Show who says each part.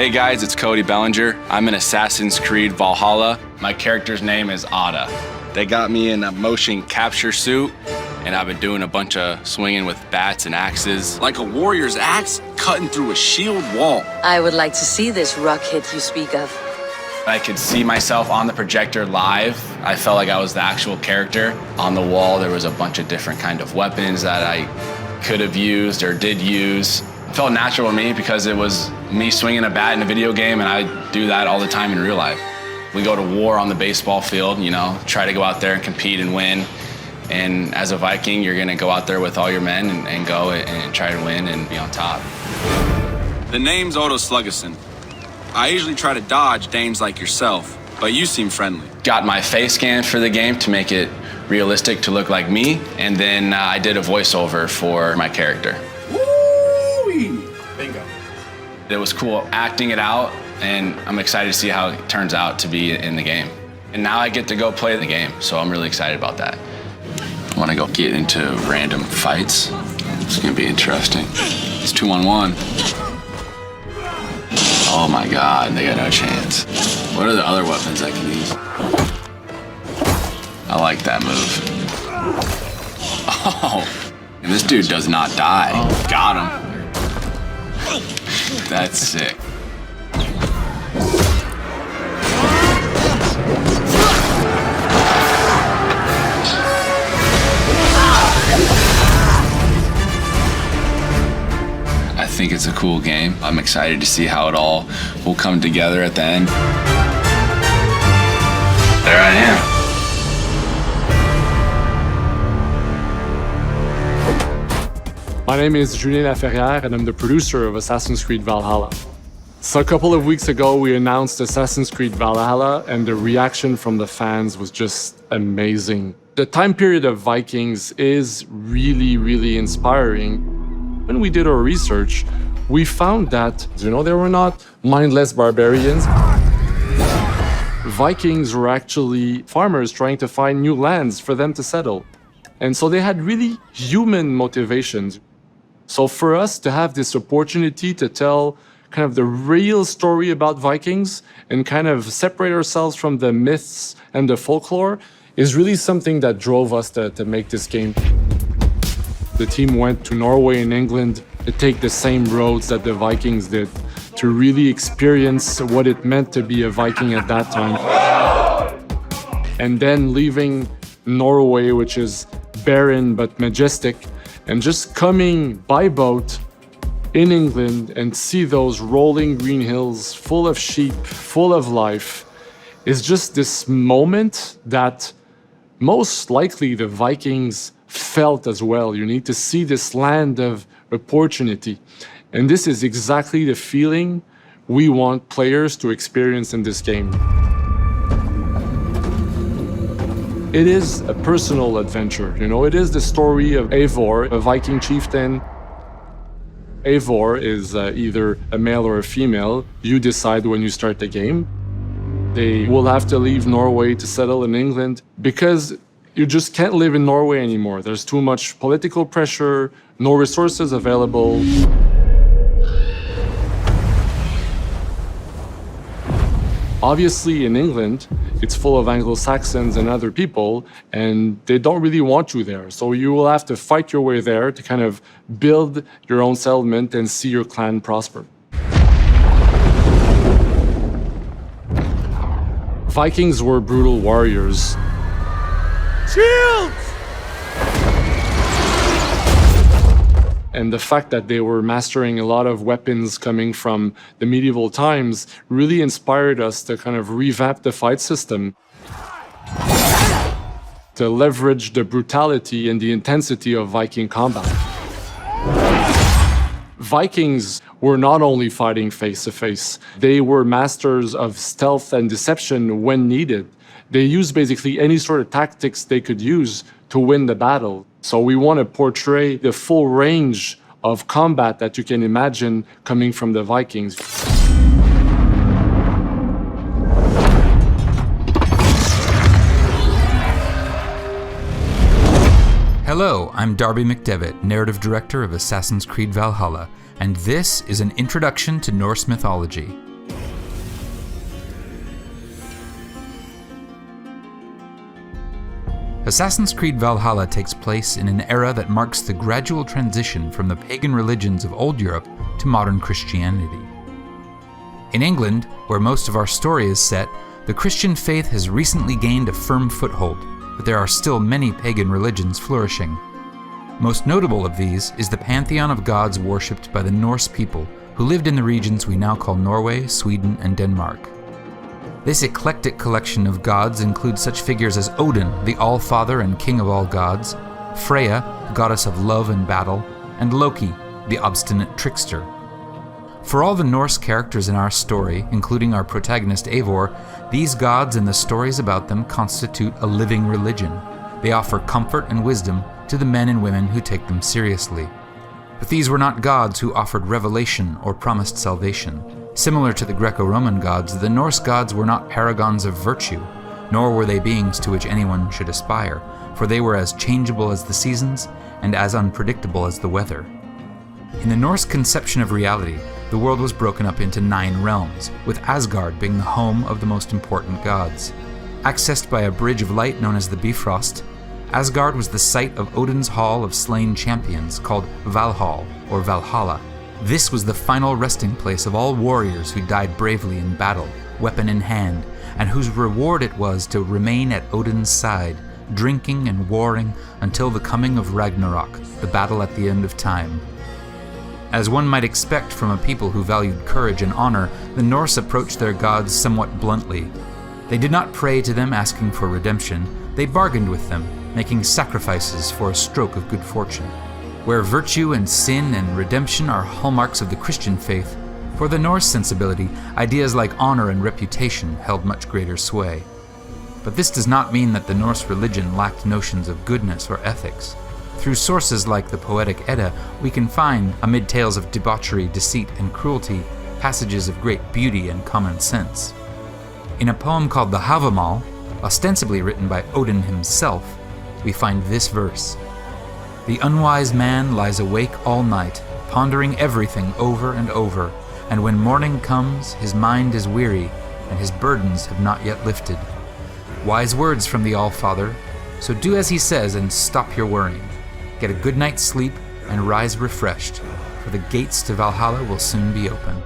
Speaker 1: Hey guys, it's Cody Bellinger. I'm in Assassin's Creed Valhalla. My character's name is Otta. They got me in a motion capture suit, and I've been doing a bunch of swinging with bats and axes.
Speaker 2: Like a warrior's axe cutting through a shield wall.
Speaker 3: I would like to see this rock hit you speak of.
Speaker 1: I could see myself on the projector live. I felt like I was the actual character. On the wall, there was a bunch of different kind of weapons that I could have used or did use. It felt natural to me because it was me swinging a bat in a video game, and I do that all the time in real life. We go to war on the baseball field, you know, try to go out there and compete and win. And as a Viking, you're gonna go out there with all your men and go and try to win and be on top.
Speaker 2: The name's Otta Sluggerson. I usually try to dodge dames like yourself, but you seem friendly.
Speaker 1: Got my face scanned for the game to make it realistic to look like me, and then I did a voiceover for my character.
Speaker 2: Woo-wee! Bingo.
Speaker 1: It was cool acting it out, and I'm excited to see how it turns out to be in the game. And now I get to go play the game, so I'm really excited about that. I want to go get into random fights. It's gonna be interesting. It's 2-on-1. Oh my God, they got no chance. What are the other weapons I can use? I like that move. Oh, and this dude does not die. Got him. That's sick. I think it's a cool game. I'm excited to see how it all will come together at the end. There I am.
Speaker 4: My name is Julian and I'm the producer of Assassin's Creed Valhalla. So a couple of weeks ago, we announced Assassin's Creed Valhalla, and the reaction from the fans was just amazing. The time period of Vikings is really, really inspiring. When we did our research, we found that, they were not mindless barbarians. Vikings were actually farmers trying to find new lands for them to settle. And so they had really human motivations. So for us to have this opportunity to tell kind of the real story about Vikings and kind of separate ourselves from the myths and the folklore is really something that drove us to make this game. The team went to Norway and England to take the same roads that the Vikings did, to really experience what it meant to be a Viking at that time. And then leaving Norway, which is barren but majestic, and just coming by boat in England and see those rolling green hills full of sheep, full of life, is just this moment that most likely the Vikings felt as well. You need to see this land of opportunity. And this is exactly the feeling we want players to experience in this game. It is a personal adventure, it is the story of Eivor, a Viking chieftain. Eivor is either a male or a female. You decide when you start the game. They will have to leave Norway to settle in England because you just can't live in Norway anymore. There's too much political pressure, no resources available. Obviously, in England, it's full of Anglo-Saxons and other people, and they don't really want you there. So you will have to fight your way there to kind of build your own settlement and see your clan prosper. Vikings were brutal warriors. Shields! And the fact that they were mastering a lot of weapons coming from the medieval times really inspired us to kind of revamp the fight system, to leverage the brutality and the intensity of Viking combat. Vikings were not only fighting face-to-face, they were masters of stealth and deception when needed. They used basically any sort of tactics they could use to win the battle. So we want to portray the full range of combat that you can imagine coming from the Vikings.
Speaker 5: Hello, I'm Darby McDevitt, narrative director of Assassin's Creed Valhalla, and this is an introduction to Norse mythology. Assassin's Creed Valhalla takes place in an era that marks the gradual transition from the pagan religions of old Europe to modern Christianity. In England, where most of our story is set, the Christian faith has recently gained a firm foothold, but there are still many pagan religions flourishing. Most notable of these is the pantheon of gods worshipped by the Norse people who lived in the regions we now call Norway, Sweden, and Denmark. This eclectic collection of gods includes such figures as Odin, the All-Father and King of all gods, Freya, the goddess of love and battle, and Loki, the obstinate trickster. For all the Norse characters in our story, including our protagonist Eivor, these gods and the stories about them constitute a living religion. They offer comfort and wisdom to the men and women who take them seriously. But these were not gods who offered revelation or promised salvation. Similar to the Greco-Roman gods, the Norse gods were not paragons of virtue, nor were they beings to which anyone should aspire, for they were as changeable as the seasons and as unpredictable as the weather. In the Norse conception of reality, the world was broken up into 9 realms, with Asgard being the home of the most important gods. Accessed by a bridge of light known as the Bifrost, Asgard was the site of Odin's Hall of Slain Champions, called Valhall, or Valhalla. This was the final resting place of all warriors who died bravely in battle, weapon in hand, and whose reward it was to remain at Odin's side, drinking and warring until the coming of Ragnarok, the battle at the end of time. As one might expect from a people who valued courage and honor, the Norse approached their gods somewhat bluntly. They did not pray to them asking for redemption, they bargained with them, making sacrifices for a stroke of good fortune. Where virtue and sin and redemption are hallmarks of the Christian faith, for the Norse sensibility, ideas like honor and reputation held much greater sway. But this does not mean that the Norse religion lacked notions of goodness or ethics. Through sources like the poetic Edda, we can find, amid tales of debauchery, deceit, and cruelty, passages of great beauty and common sense. In a poem called the Havamal, ostensibly written by Odin himself, we find this verse: "The unwise man lies awake all night, pondering everything over and over, and when morning comes, his mind is weary, and his burdens have not yet lifted." Wise words from the All-Father, so do as he says and stop your worrying. Get a good night's sleep and rise refreshed, for the gates to Valhalla will soon be open.